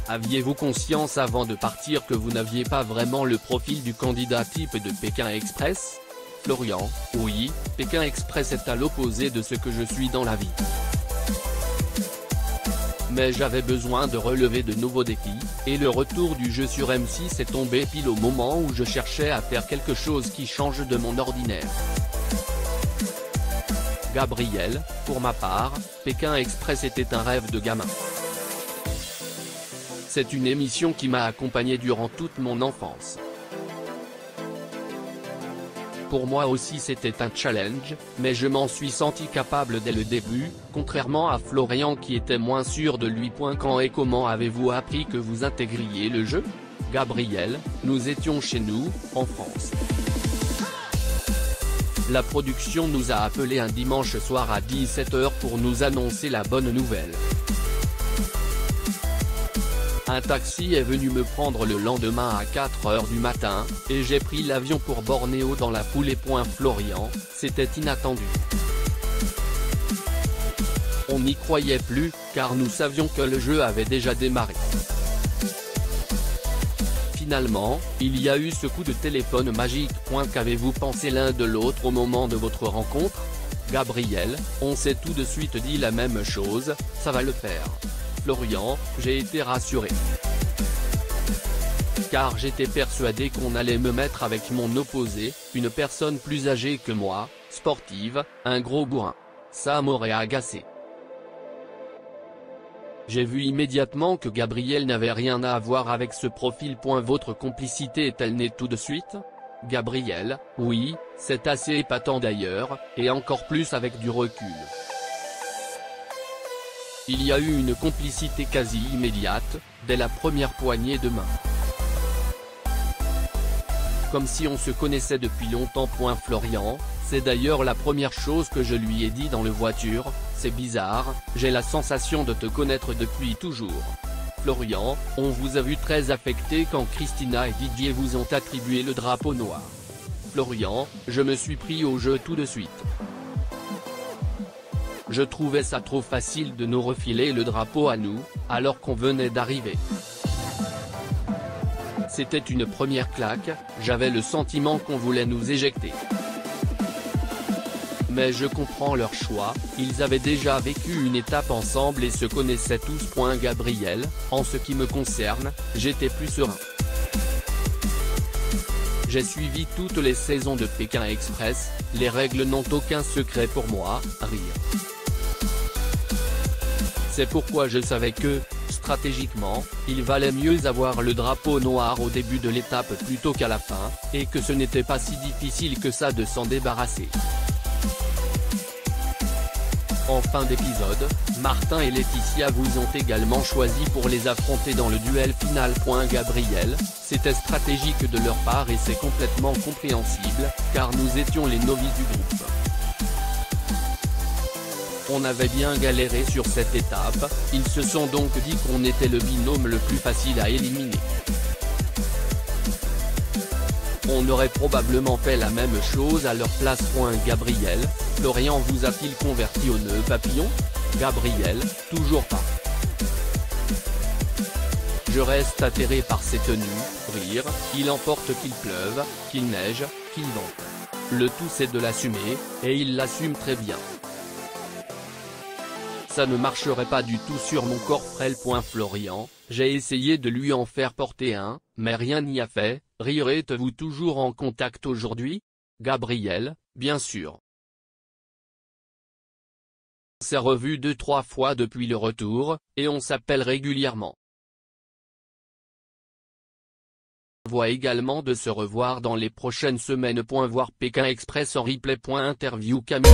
Aviez-vous conscience avant de partir que vous n'aviez pas vraiment le profil du candidat type de Pékin Express? Florian: oui, Pékin Express est à l'opposé de ce que je suis dans la vie. Mais j'avais besoin de relever de nouveaux défis, et le retour du jeu sur M6 est tombé pile au moment où je cherchais à faire quelque chose qui change de mon ordinaire. Gabriel: pour ma part, Pékin Express était un rêve de gamin. C'est une émission qui m'a accompagné durant toute mon enfance. Pour moi aussi c'était un challenge, mais je m'en suis senti capable dès le début, contrairement à Florian qui était moins sûr de lui. Quand et comment avez-vous appris que vous intégriez le jeu? Gabriel: nous étions chez nous, en France. La production nous a appelés un dimanche soir à 17 h pour nous annoncer la bonne nouvelle. Un taxi est venu me prendre le lendemain à 4 h du matin, et j'ai pris l'avion pour Bornéo dans la foulée. Florian: c'était inattendu. On n'y croyait plus, car nous savions que le jeu avait déjà démarré. Finalement, il y a eu ce coup de téléphone magique. Qu'avez-vous pensé l'un de l'autre au moment de votre rencontre? Gabriel: on s'est tout de suite dit la même chose, ça va le faire. Florian: j'ai été rassuré. Car j'étais persuadé qu'on allait me mettre avec mon opposé, une personne plus âgée que moi, sportive, un gros bourrin. Ça m'aurait agacé. J'ai vu immédiatement que Gabriel n'avait rien à voir avec ce profil. Votre complicité est-elle née tout de suite? Gabriel: oui, c'est assez épatant d'ailleurs, et encore plus avec du recul. Il y a eu une complicité quasi immédiate, dès la première poignée de main. Comme si on se connaissait depuis longtemps. Florian: c'est d'ailleurs la première chose que je lui ai dit dans le voiture, c'est bizarre, j'ai la sensation de te connaître depuis toujours. Florian: on vous a vu très affecté quand Christina et Didier vous ont attribué le drapeau noir. Florian: je me suis pris au jeu tout de suite. Je trouvais ça trop facile de nous refiler le drapeau à nous, alors qu'on venait d'arriver. C'était une première claque, j'avais le sentiment qu'on voulait nous éjecter. Mais je comprends leur choix, ils avaient déjà vécu une étape ensemble et se connaissaient tous. Gabriel: en ce qui me concerne, j'étais plus serein. J'ai suivi toutes les saisons de Pékin Express, les règles n'ont aucun secret pour moi, rire. C'est pourquoi je savais que, stratégiquement, il valait mieux avoir le drapeau noir au début de l'étape plutôt qu'à la fin, et que ce n'était pas si difficile que ça de s'en débarrasser. En fin d'épisode, Martin et Laetitia vous ont également choisi pour les affronter dans le duel final. Gabriel: c'était stratégique de leur part et c'est complètement compréhensible, car nous étions les novices du groupe. On avait bien galéré sur cette étape, ils se sont donc dit qu'on était le binôme le plus facile à éliminer. On aurait probablement fait la même chose à leur place. Gabriel: Florian vous a-t-il converti au nœud papillon? Gabriel: toujours pas. Je reste atterré par ces tenues, rire, il emporte qu'il pleuve, qu'il neige, qu'il vente. Le tout c'est de l'assumer, et il l'assume très bien. Ça ne marcherait pas du tout sur mon corps frêle. Florian: j'ai essayé de lui en faire porter un, mais rien n'y a fait, rire. Êtes-vous toujours en contact aujourd'hui? Gabriel: bien sûr. On s'est revu 2-3 fois depuis le retour, et on s'appelle régulièrement. On voit également de se revoir dans les prochaines semaines. Voir Pékin Express en replay. Interview Camille.